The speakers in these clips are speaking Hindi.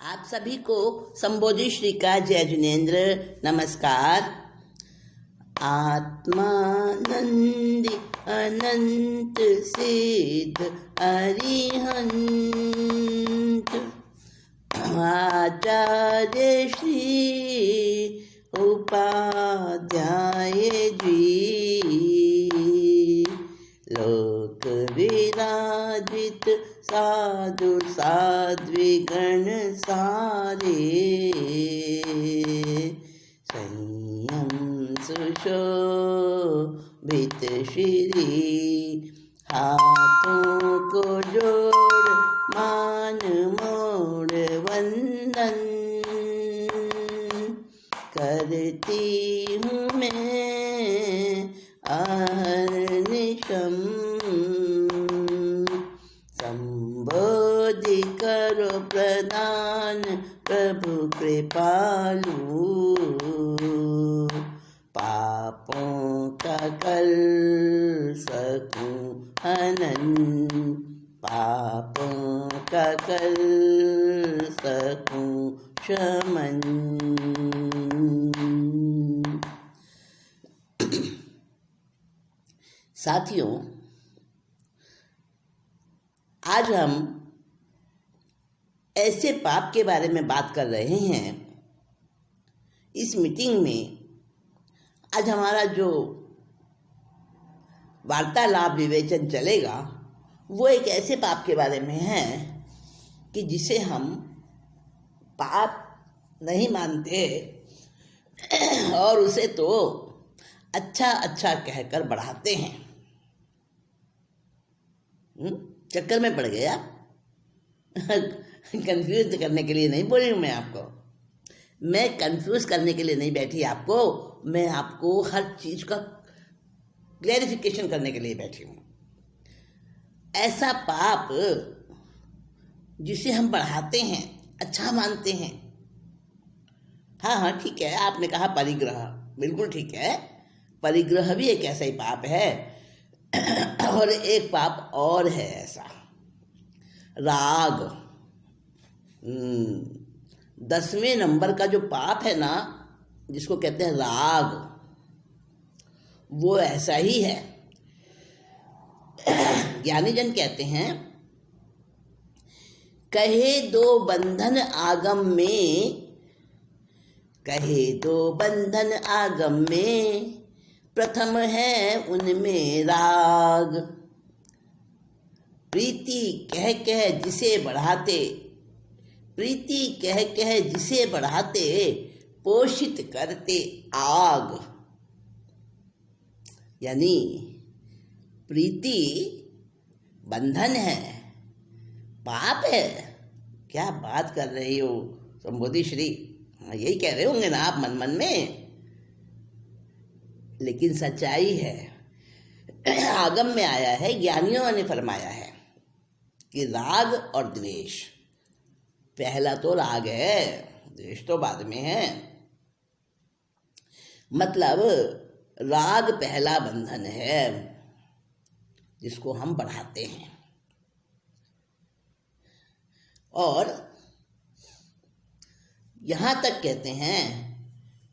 आप सभी को संबोधि श्री का जय जिनेन्द्र नमस्कार। आत्मानंदी अनंत सिद्ध अरिहंत आचार्य श्री उपाध्याय जी लोक विराजित साधु साध्विगण सारे संयम सुशोभित श्री हाथों को जोड़ मान मोड़ वंदन करती हूँ मैं अहर्निशम। संबोधि करो प्रदान प्रभु कृपालु पापों का कर सकूं हनन पापों का कर सकूं शमन। साथियों, आज हम ऐसे पाप के बारे में बात कर रहे हैं। इस मीटिंग में आज हमारा जो वार्तालाप विवेचन चलेगा वो एक ऐसे पाप के बारे में है कि जिसे हम पाप नहीं मानते और उसे तो अच्छा अच्छा कहकर बढ़ाते हैं। चक्कर में पड़ गया। कंफ्यूज करने के लिए नहीं बोल रही हूँ मैं आपको। मैं कंफ्यूज करने के लिए नहीं बैठी आपको, मैं आपको हर चीज का क्लैरिफिकेशन करने के लिए बैठी हूँ। ऐसा पाप जिसे हम बढ़ाते हैं, अच्छा मानते हैं। हाँ ठीक है, आपने कहा परिग्रह, बिल्कुल ठीक है। परिग्रह भी एक ऐसा ही पाप है। और एक पाप और है ऐसा, राग। 10वें नंबर का जो पाप है ना, जिसको कहते हैं राग, वो ऐसा ही है। ज्ञानी जन कहते हैं, कहे दो बंधन आगम में, कहे दो बंधन आगम में, प्रथम है उनमें राग। प्रीति कह कह जिसे बढ़ाते, प्रीति कह कह जिसे बढ़ाते, पोषित करते आग। यानी प्रीति बंधन है, पाप है। क्या बात कर रही हो संबोधि श्री? यही कह रहे होंगे ना आप मन मन में। लेकिन सच्चाई है, आगम में आया है, ज्ञानियों ने फरमाया है कि राग और द्वेष, पहला तो राग है, द्वेष तो बाद में है। मतलब राग पहला बंधन है जिसको हम बढ़ाते हैं। और यहाँ तक कहते हैं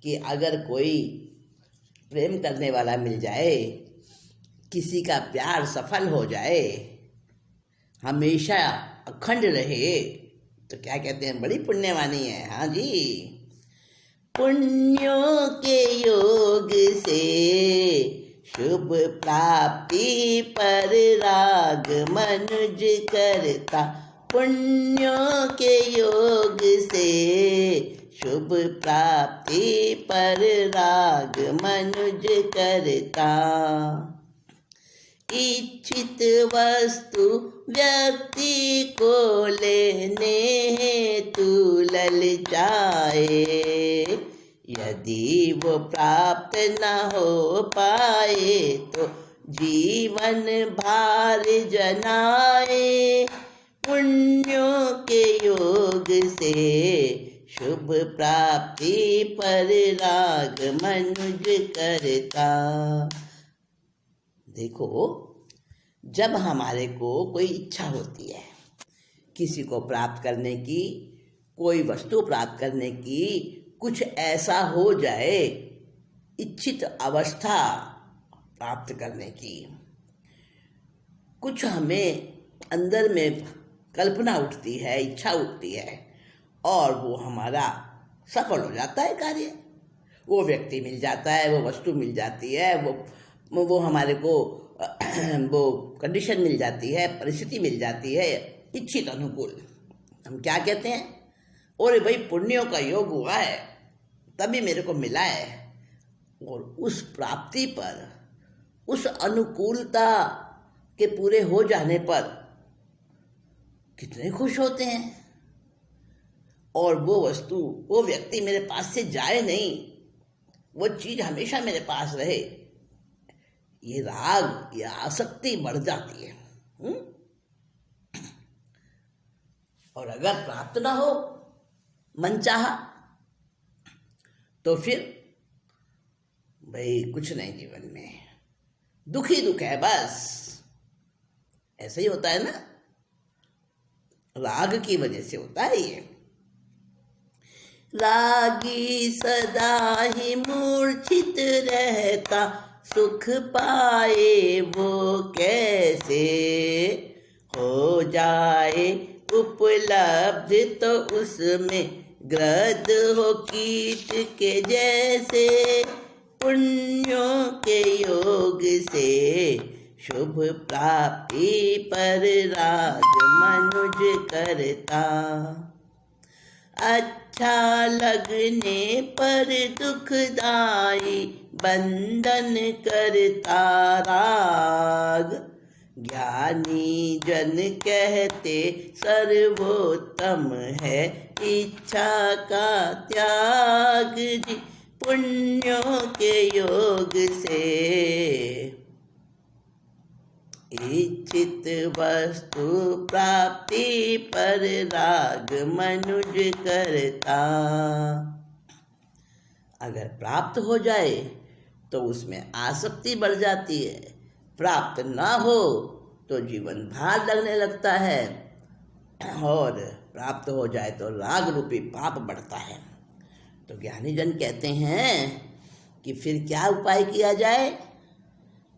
कि अगर कोई प्रेम करने वाला मिल जाए, किसी का प्यार सफल हो जाए, हमेशा अखंड रहे, तो क्या कहते हैं, बड़ी पुण्यवानी है। हाँ जी, पुण्यों के योग से शुभ प्राप्ति पर राग मनुज करता। पुण्यों के योग से शुभ प्राप्ति पर राग मनुज करता। इच्छित वस्तु व्यक्ति को लेने हेतु ललचाए, यदि वो प्राप्त न हो पाए तो जीवन भार जनाए। पुण्यों के योग से शुभ प्राप्ति पर राग मनुज करता। देखो, जब हमारे को कोई इच्छा होती है किसी को प्राप्त करने की, कोई वस्तु प्राप्त करने की कुछ ऐसा हो जाए, इच्छित अवस्था प्राप्त करने की कुछ हमें अंदर में कल्पना उठती है, इच्छा उठती है, और वो हमारा सफल हो जाता है कार्य। वो व्यक्ति मिल जाता है, वो वस्तु मिल जाती है, वो हमारे को वो कंडीशन मिल जाती है, परिस्थिति मिल जाती है इच्छित अनुकूल। हम क्या कहते हैं, और भाई पुण्यों का योग हुआ है तभी मेरे को मिला है। और उस प्राप्ति पर, उस अनुकूलता के पूरे हो जाने पर कितने खुश होते हैं। और वो वस्तु, वो व्यक्ति मेरे पास से जाए नहीं, वो चीज हमेशा मेरे पास रहे, ये राग, ये आसक्ति बढ़ जाती है। और अगर प्राप्त ना हो मनचाहा, तो फिर भाई कुछ नहीं, जीवन में दुख ही दुख है बस। ऐसा ही होता है ना, राग की वजह से होता है ये। रागी सदा ही मूर्छित रहता, सुख पाए वो कैसे, हो जाए उपलब्ध तो उसमें ग्रद हो कीट के जैसे। पुण्यों के योग से शुभ प्राप्ति पर राग मनुज करता, अच्छा लगने पर दुखदाई बंधन करता राग। ज्ञानी जन कहते सर्वोत्तम है इच्छा का त्याग जी, पुण्यों के योग से इच्छित वस्तु प्राप्ति पर राग मनुज करता। अगर प्राप्त हो जाए तो उसमें आसक्ति बढ़ जाती है, प्राप्त ना हो तो जीवन भार लगने लगता है, और प्राप्त हो जाए तो राग रूपी पाप बढ़ता है। तो ज्ञानी जन कहते हैं कि फिर क्या उपाय किया जाए,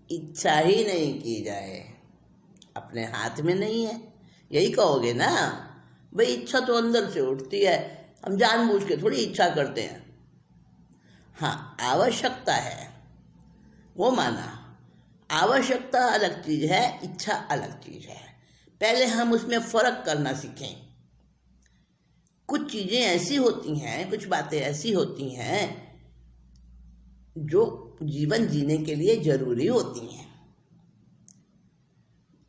इच्छा ही नहीं की जाए, अपने हाथ में नहीं है। यही कहोगे ना, भाई इच्छा तो अंदर से उठती है, हम जानबूझ के थोड़ी इच्छा करते हैं। हाँ, आवश्यकता है, वो माना। आवश्यकता अलग चीज है, इच्छा अलग चीज है। पहले हम उसमें फर्क करना सीखें। कुछ चीजें ऐसी होती हैं, कुछ बातें ऐसी होती हैं जो जीवन जीने के लिए जरूरी होती हैं।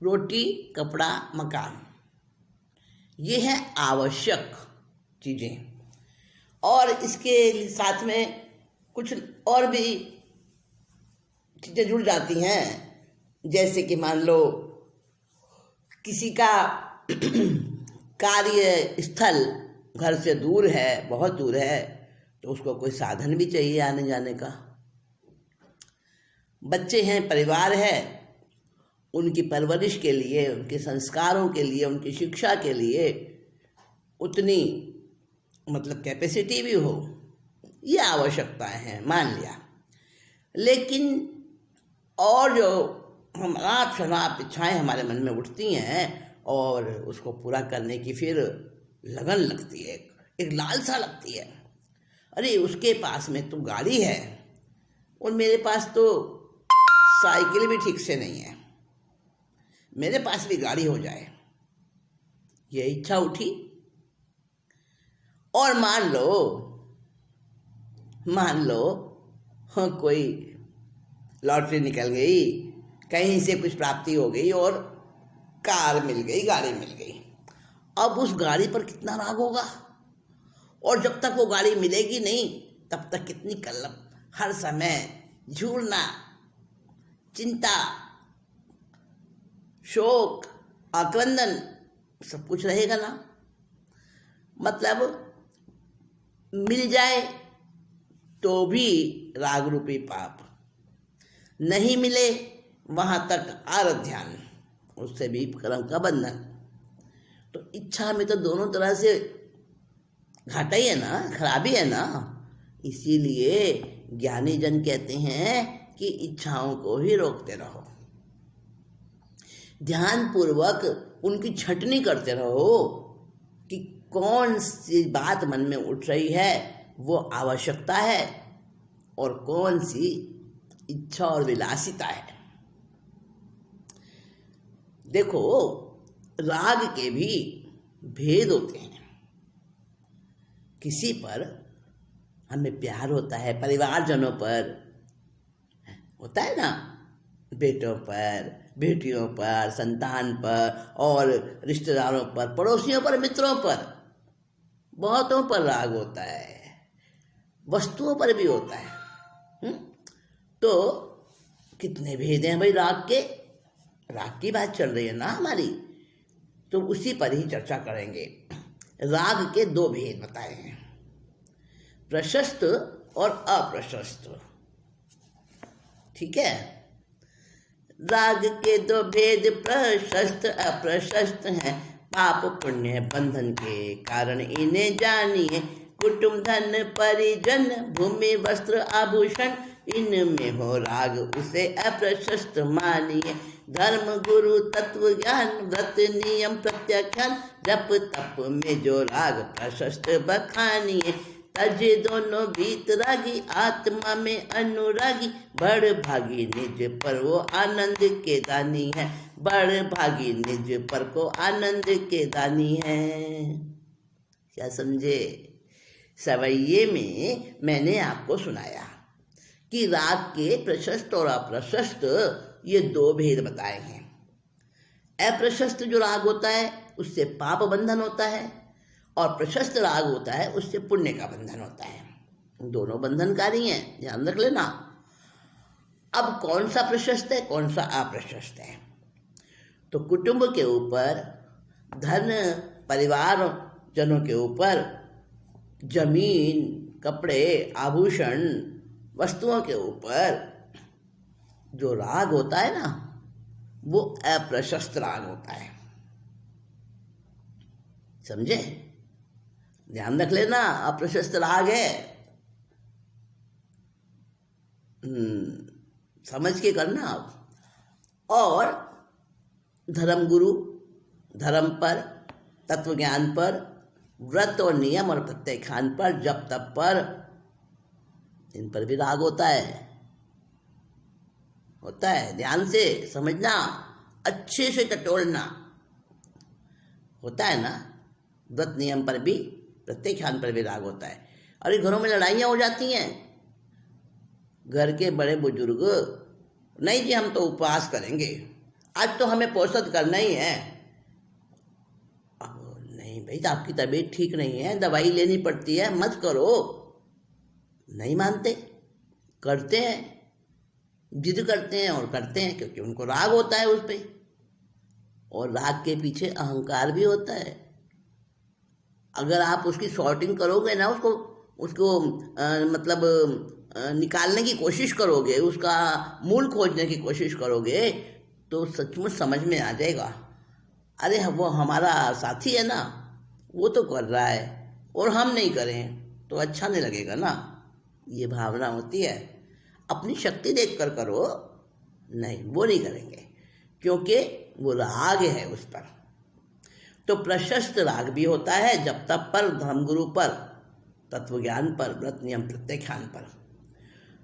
रोटी, कपड़ा, मकान, ये है आवश्यक चीजें। और इसके साथ में कुछ और भी चीजें जुड़ जाती हैं, जैसे कि मान लो किसी का कार्य स्थल घर से दूर है, बहुत दूर है, तो उसको कोई साधन भी चाहिए आने जाने का। बच्चे हैं, परिवार है, उनकी परवरिश के लिए, उनके संस्कारों के लिए, उनकी शिक्षा के लिए उतनी मतलब कैपेसिटी भी हो, ये आवश्यकताएं हैं, मान लिया। लेकिन और जो हम अनाप शनाप इच्छाएं हमारे मन में उठती हैं और उसको पूरा करने की फिर लगन लगती है, एक लालसा लगती है। अरे उसके पास में तो गाड़ी है और मेरे पास तो साइकिल भी ठीक से नहीं है, मेरे पास भी गाड़ी हो जाए, ये इच्छा उठी। और मान लो हाँ, कोई लॉटरी निकल गई, कहीं से कुछ प्राप्ति हो गई और कार मिल गई, गाड़ी मिल गई। अब उस गाड़ी पर कितना राग होगा, और जब तक वो गाड़ी मिलेगी नहीं तब तक कितनी कलम, हर समय झूरना, चिंता, शोक, आक्रंदन, सब कुछ रहेगा ना। मतलब मिल जाए तो भी राग रूपी पाप, नहीं मिले वहां तक आराध्यान, उससे भी कर्म का बंधन। तो इच्छा में तो दोनों तरह से घाटा ही है ना, खराबी है ना। इसीलिए ज्ञानी जन कहते हैं कि इच्छाओं को ही रोकते रहो, ध्यान पूर्वक उनकी छंटनी करते रहो कि कौन सी बात मन में उठ रही है वो आवश्यकता है और कौन सी इच्छा और विलासिता है। देखो, राग के भी भेद होते हैं। किसी पर हमें प्यार होता है, परिवारजनों पर होता है ना, बेटों पर, बेटियों पर, संतान पर और रिश्तेदारों पर, पड़ोसियों पर, मित्रों पर, बहुतों पर राग होता है, वस्तुओं पर भी होता है। तो कितने भेद हैं भाई राग के। राग की बात चल रही है ना हमारी, तो उसी पर ही चर्चा करेंगे। राग के दो भेद बताए हैं, प्रशस्त और अप्रशस्त। ठीक है, राग के दो भेद प्रशस्त अप्रशस्त हैं, पाप पुण्य बंधन के कारण इन्हें जानिए। कुटुंब धन परिजन भूमि वस्त्र आभूषण, इनमें हो राग उसे अप्रशस्त मानिए। धर्म गुरु तत्व ज्ञान व्रत नियम प्रत्याख्यान, जप तप में जो राग प्रशस्त बखानिए। तजे दोनों भीत रागी आत्मा में अनुरागी, बड़ भागी निज पर वो आनंद के दानी है, बड़ भागी निज पर को आनंद के दानी है। क्या समझे? सवैये में मैंने आपको सुनाया कि राग के प्रशस्त और अप्रशस्त ये दो भेद बताए हैं। अप्रशस्त जो राग होता है उससे पाप बंधन होता है, और प्रशस्त राग होता है उससे पुण्य का बंधन होता है। दोनों बंधनकारी हैं, ध्यान रख लेना। अब कौन सा प्रशस्त है, कौन सा अप्रशस्त है? तो कुटुंब के ऊपर, धन परिवार जनों के ऊपर, जमीन, कपड़े, आभूषण, वस्तुओं के ऊपर जो राग होता है ना, वो अप्रशस्त राग होता है। समझे? ध्यान रख लेना, अप्रशस्त राग है। समझ के करना आप। और धर्म गुरु, धर्म पर, तत्व ज्ञान पर, व्रत और नियम और प्रत्याख्यान पर, जप तप पर, इन पर भी राग होता है। ध्यान से समझना, अच्छे से टटोलना। होता है ना, व्रत नियम पर भी, प्रत्याख्यान पर भी राग होता है। अरे घरों में लड़ाइयाँ हो जाती हैं, घर के बड़े बुजुर्ग, नहीं जी हम तो उपवास करेंगे, आज तो हमें पोषण करना ही है। अब नहीं भाई, तो आपकी तबीयत ठीक नहीं है, दवाई लेनी पड़ती है, मत करो। नहीं मानते, करते हैं, जिद करते हैं और करते हैं, क्योंकि उनको राग होता है उस पर। और राग के पीछे अहंकार भी होता है। अगर आप उसकी सॉर्टिंग करोगे ना, उसको निकालने की कोशिश करोगे, उसका मूल खोजने की कोशिश करोगे, तो सचमुच समझ में आ जाएगा, अरे वो हमारा साथी है ना, वो तो कर रहा है और हम नहीं करें तो अच्छा नहीं लगेगा ना। ये भावना होती है। अपनी शक्ति देखकर करो, नहीं वो नहीं करेंगे, क्योंकि वो राग है उस पर। तो प्रशस्त राग भी होता है जप तप पर, धर्मगुरु पर, तत्व ज्ञान पर, व्रत नियम प्रत्याख्यान पर।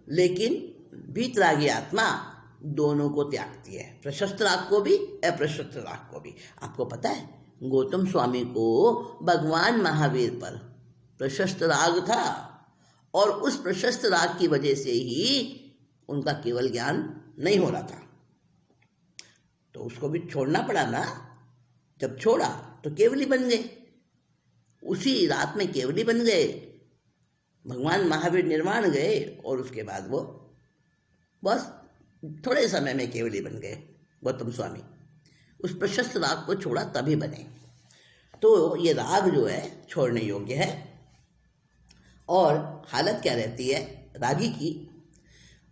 लेकिन वीतरागी आत्मा दोनों को त्यागती है, प्रशस्त राग को भी, अप्रशस्त राग को भी। आपको पता है, गौतम स्वामी को भगवान महावीर पर प्रशस्त राग था, और उस प्रशस्त राग की वजह से ही उनका केवल ज्ञान नहीं हो रहा था, तो उसको भी छोड़ना पड़ा ना। जब छोड़ा तो केवली बन गए, उसी रात में केवली बन गए, भगवान महावीर निर्वाण गए, और उसके बाद वो बस थोड़े समय में केवली बन गए गौतम स्वामी। उस प्रशस्त राग को छोड़ा तभी बने। तो ये राग जो है छोड़ने योग्य है। और हालत क्या रहती है रागी की?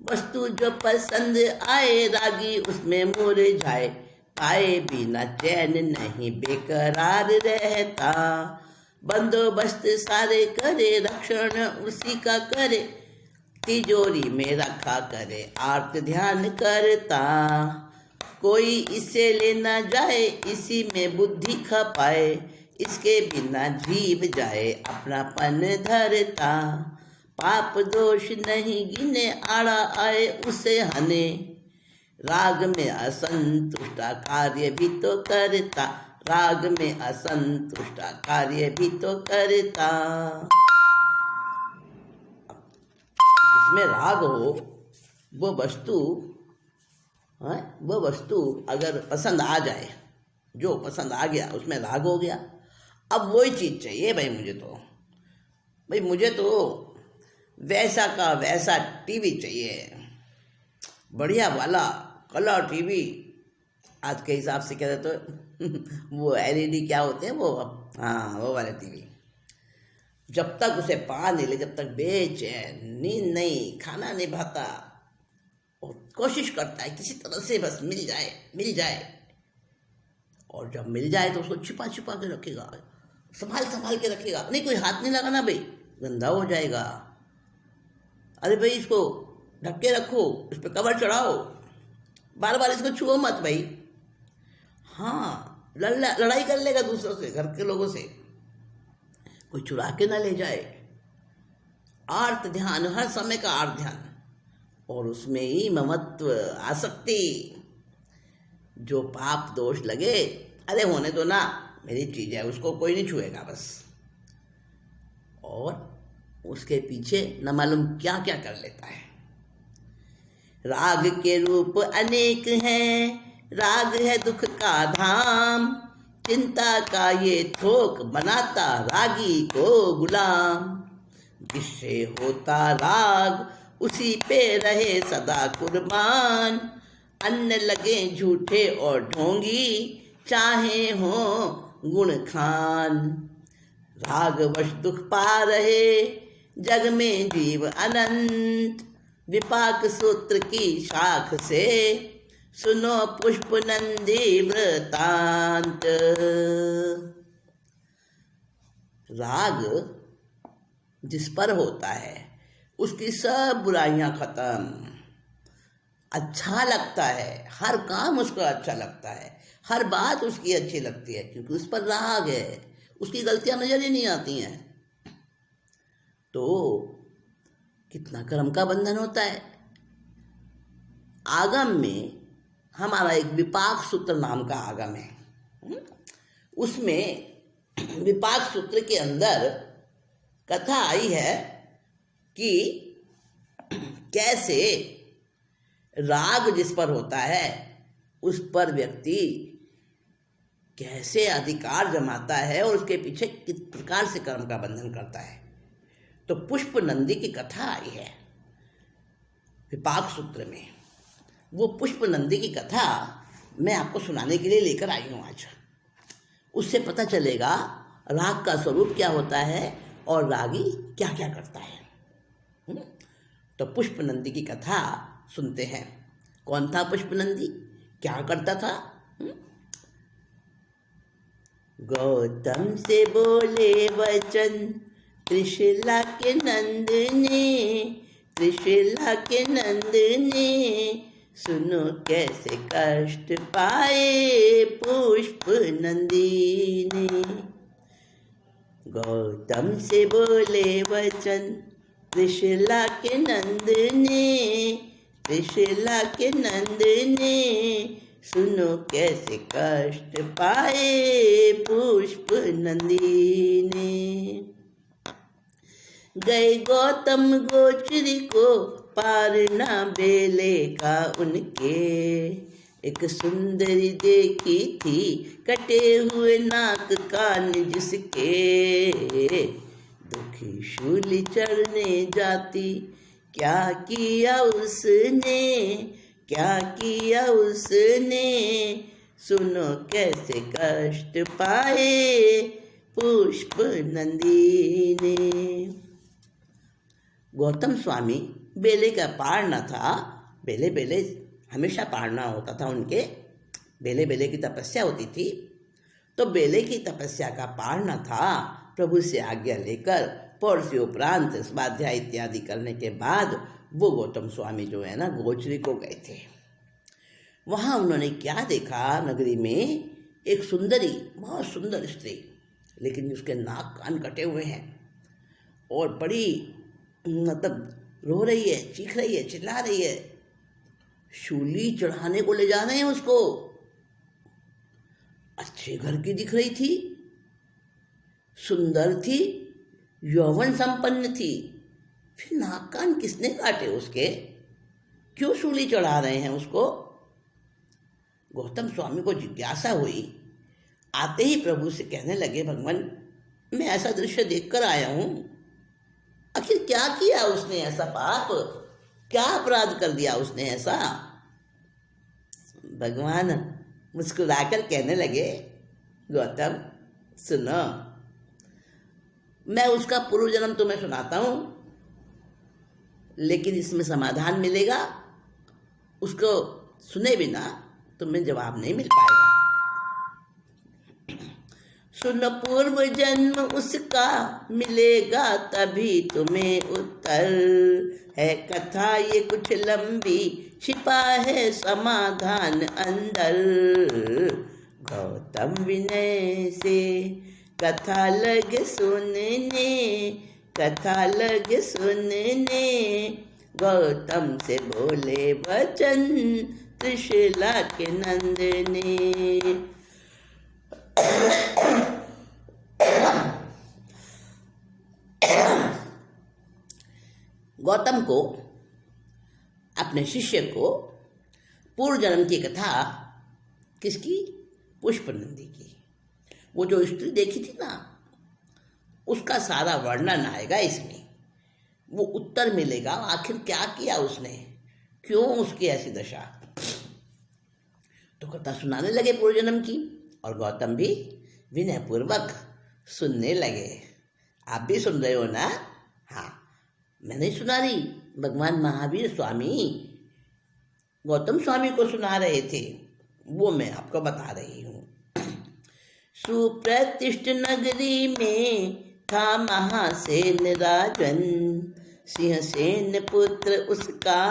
वस्तु जो पसंद आए रागी उसमें मुरझाए, पाए बिना चैन नहीं बेकरार रहता। बंदोबस्त सारे करे, रक्षण उसी का करे, तिजोरी में रखा करे, आर्त ध्यान करता। कोई इसे ले न जाए, इसी में बुद्धि खपाए, इसके बिना जीव जाए अपनापन धरता। पाप दोष नहीं गिने, आड़ा आए उसे हने, राग में असंतुष्टा कार्य भी तो करता, राग में असंतुष्टा कार्य भी तो करता। इसमें राग हो, वो वस्तु वो वस्तु अगर पसंद आ जाए, जो पसंद आ गया उसमें राग हो गया। अब वही चीज़ चाहिए भाई मुझे तो वैसा का वैसा टीवी चाहिए, बढ़िया वाला कलर टीवी। आज के हिसाब से क्या रहता है वो एलईडी क्या होते हैं वो, हाँ वो वाले टीवी। जब तक उसे पा नहीं ले, जब तक बेचैन, नींद नहीं, खाना नहीं भाता, और कोशिश करता है किसी तरह से बस मिल जाए। और जब मिल जाए तो उसको छिपा के रखेगा, संभाल के रखेगा, नहीं कोई हाथ नहीं लगाना भाई, गंदा हो जाएगा। अरे भाई इसको ढक के रखो, इस पर कवर चढ़ाओ, बार बार इसको छुओ मत भाई। हाँ, लड़ाई कर लेगा दूसरों से, घर के लोगों से, कोई चुरा के ना ले जाए। आर्त ध्यान, हर समय का आर्त ध्यान, और उसमें ही ममत्व, आसक्ति। जो पाप दोष लगे, अरे होने दो ना, मेरी चीज है, उसको कोई नहीं छुएगा बस। और उसके पीछे न मालूम क्या क्या कर लेता है। राग के रूप अनेक हैं, राग है दुख का धाम, चिंता का ये थोक बनाता रागी को गुलाम। जिससे होता राग उसी पे रहे सदा कुर्बान, अन्न लगे झूठे और ढोंगी, चाहे हो गुण खान। राग वश दुख पा रहे जग में जीव अनंत, विपाक सूत्र की शाख से सुनो पुष्प नंदी वृतांत। राग जिस पर होता है उसकी सब बुराइयां खत्म, अच्छा लगता है, हर काम उसको अच्छा लगता है, हर बात उसकी अच्छी लगती है, क्योंकि उस पर राग है, उसकी गलतियां नजर ही नहीं आती हैं। तो कितना कर्म का बंधन होता है। आगम में हमारा एक विपाक सूत्र नाम का आगम है, उसमें विपाक सूत्र के अंदर कथा आई है कि कैसे राग जिस पर होता है उस पर व्यक्ति कैसे अधिकार जमाता है और उसके पीछे किस प्रकार से कर्म का बंधन करता है। तो पुष्प नंदी की कथा आई है विपाक सूत्र में। वो पुष्प नंदी की कथा मैं आपको सुनाने के लिए लेकर आई हूँ आज। उससे पता चलेगा राग का स्वरूप क्या होता है और रागी क्या क्या करता है। तो पुष्प नंदी की कथा सुनते हैं। कौन था पुष्प नंदी, क्या करता था? गौतम से बोले वचन त्रिशला के नंद ने, त्रिशला के नंद ने, सुनो कैसे कष्ट पाए पुष्प नंदी ने। गौतम से बोले वचन त्रिशला के नंद ने, त्रिशला के नंद ने, सुनो कैसे कष्ट पाए पुष्प नंदी ने। गए गौतम गोचरी को पार ना बेले का उनके, एक सुंदरी देखी थी कटे हुए नाक कान जिसके, दुखी शूली चढ़ने जाती क्या किया उसने, क्या किया उसने, सुनो कैसे कष्ट पाए पुष्प नंदी ने। गौतम स्वामी बेले का पार न था, बेले बेले हमेशा पारना होता था उनके, बेले बेले की तपस्या होती थी। तो बेले की तपस्या का पार न था, प्रभु से आज्ञा लेकर पौर से उपरांत स्वाध्याय इत्यादि करने के बाद वो गौतम स्वामी जो है ना गोचरी को गए थे। वहाँ उन्होंने क्या देखा, नगरी में एक सुंदरी, बहुत सुंदर स्त्री, लेकिन उसके नाक कान कटे हुए हैं और बड़ी मतलब रो रही है, चीख रही है, चिल्ला रही है। शूली चढ़ाने को ले जा रहे हैं उसको। अच्छे घर की दिख रही थी, सुंदर थी, यौवन संपन्न थी, फिर नाक कान किसने काटे उसके? क्यों शूली चढ़ा रहे हैं उसको? गौतम स्वामी को जिज्ञासा हुई। आते ही प्रभु से कहने लगे, भगवान मैं ऐसा दृश्य देखकर आया हूँ, आखिर क्या किया उसने ऐसा पाप, क्या अपराध कर दिया उसने ऐसा? भगवान मुस्कुराकर कहने लगे, गौतम सुनो, मैं उसका पूर्व जन्म तुम्हें सुनाता हूँ, लेकिन इसमें समाधान मिलेगा। उसको सुने बिना तुम्हें जवाब नहीं मिल पाएगा। सुनो पूर्व जन्म उसका, मिलेगा तभी तुम्हें उत्तर। है कथा ये कुछ लंबी, छिपा है समाधान अंदर। गौतम विनय से कथा लग सुनने, कथा लग सुनने। गौतम से बोले वचन, त्रिशला के नंदने। गौतम को, अपने शिष्य को पूर्व जन्म की कथा, किसकी? पुष्पनंदी की। वो जो स्त्री देखी थी ना, उसका सारा वर्णन आएगा इसमें। वो उत्तर मिलेगा, आखिर क्या किया उसने, क्यों उसकी ऐसी दशा। तो कथा सुनाने लगे पूर्व जन्म की, और गौतम भी विनय पूर्वक सुनने लगे। आप भी सुन रहे हो ना? हाँ, मैं नहीं सुना रही, भगवान महावीर स्वामी गौतम स्वामी को सुना रहे थे, वो मैं आपको बता रही हूँ। सुप्रतिष्ठ नगरी में था महासेन राजन, सिंहसेन पुत्र उसका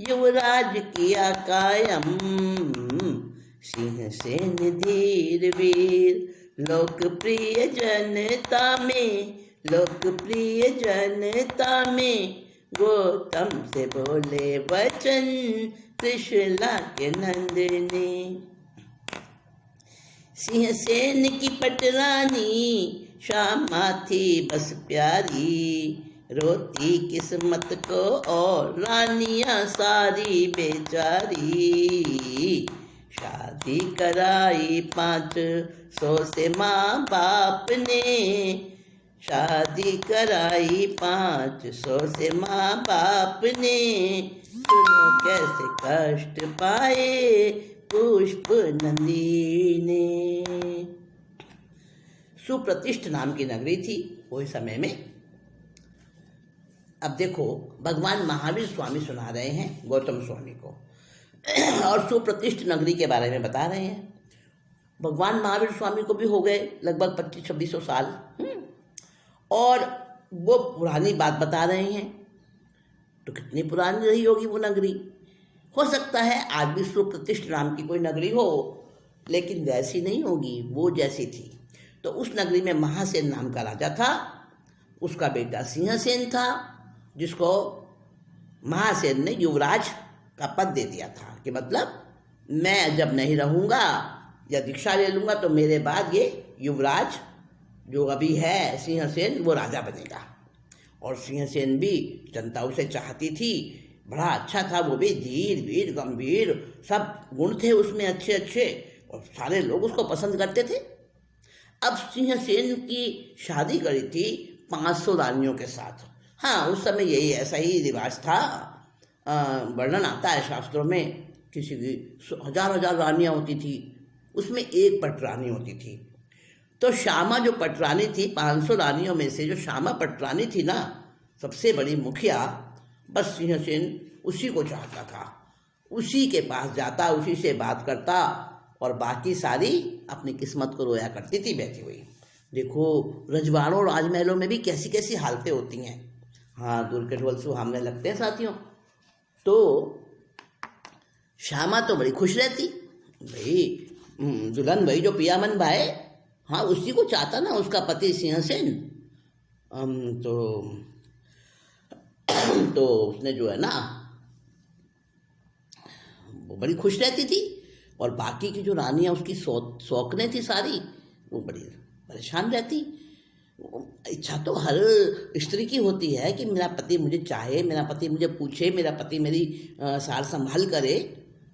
युवराज किया कायम। सिंहसेन धीर वीर, लोकप्रिय जनता में, लोकप्रिय जनता में। गौतम से बोले वचन, त्रिशला के नंदने। सिंहसेन की पटरानी, श्यामा थी बस प्यारी। रोती किस्मत को और रानियां सारी बेचारी। शादी कराई 500 से माँ बाप ने, शादी कराई 500 से माँ बाप ने। सुनो कैसे कष्ट पाए पुष्पनंदी ने। सुप्रतिष्ठ नाम की नगरी थी वही समय में। अब देखो, भगवान महावीर स्वामी सुना रहे हैं गौतम स्वामी को और सुप्रतिष्ठ नगरी के बारे में बता रहे हैं। भगवान महावीर स्वामी को भी हो गए लगभग 2500-2600 साल, और वो पुरानी बात बता रहे हैं। तो कितनी पुरानी रही होगी वो नगरी? हो सकता है आज भी सुप्रतिष्ठ नाम की कोई नगरी हो, लेकिन वैसी नहीं होगी, वो जैसी थी। तो उस नगरी में महासेन नाम का राजा था, उसका बेटा सिंहसेन था, जिसको महासेन ने युवराज का पद दे दिया था, कि मतलब मैं जब नहीं रहूँगा या दीक्षा ले लूँगा तो मेरे बाद ये युवराज जो अभी है सिंहसेन, वो राजा बनेगा। और सिंहसेन भी, जनता उसे चाहती थी, बड़ा अच्छा था वो भी, धीर वीर गंभीर सब गुण थे उसमें अच्छे अच्छे, और सारे लोग उसको पसंद करते थे। अब सिंहसेन की शादी करी थी 500 रानियों के साथ। हाँ, उस समय यही ऐसा ही रिवाज था। वर्णन आता है शास्त्रों में, किसी की 1000 रानियाँ होती थी, उसमें एक पटरानी होती थी। तो श्यामा जो पटरानी थी, 500 रानियों में से जो श्यामा पटरानी थी ना, सबसे बड़ी मुखिया, बस सिंहसेन उसी को चाहता था, उसी के पास जाता, उसी से बात करता, और बाकी सारी अपनी किस्मत को रोया करती थी बैठी हुई। देखो, रजवाड़ों और राजमहलों में भी कैसी कैसी हालतें होती हैं। हाँ, दूर के ढोल सुहावने लगते हैं साथियों। तो श्यामा तो बड़ी खुश रहती भाई, दुल्हन भाई जो पियामन भाई, हाँ उसी को चाहता ना उसका पति सिंहसेन। तो तो उसने जो है ना वो बड़ी खुश रहती थी, और बाकी की जो रानियां उसकी शौकनें थी सारी, वो बड़ी परेशान रहती। इच्छा तो हर स्त्री की होती है कि मेरा पति मुझे चाहे, मेरा पति मुझे पूछे, मेरा पति मेरी सार संभाल करे।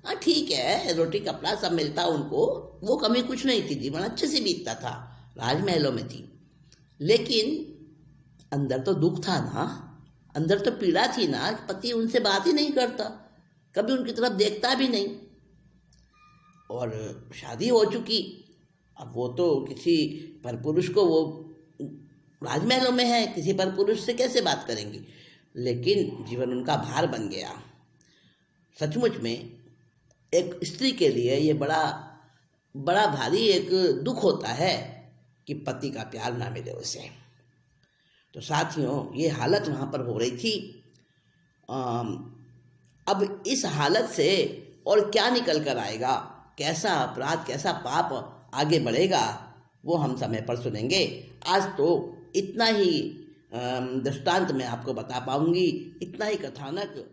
हाँ ठीक है, रोटी कपड़ा सब मिलता उनको, वो कमी कुछ नहीं थी, जीवन अच्छे से बीतता था, राजमहलों में थी। लेकिन अंदर तो दुख था ना, अंदर तो पीड़ा थी ना कि पति उनसे बात ही नहीं करता, कभी उनकी तरफ देखता भी नहीं। और शादी हो चुकी, अब वो तो किसी पर पुरुष को, वो राजमहलों में है, किसी पर पुरुष से कैसे बात करेंगी। लेकिन जीवन उनका भार बन गया। सचमुच में एक स्त्री के लिए ये बड़ा बड़ा भारी एक दुख होता है कि पति का प्यार ना मिले उसे। तो साथियों, ये हालत वहाँ पर हो रही थी। अब इस हालत से और क्या निकल कर आएगा, कैसा अपराध, कैसा पाप आगे बढ़ेगा, वो हम समय पर सुनेंगे। आज तो इतना ही दृष्टांत मैं आपको बता पाऊंगी, इतना ही कथानक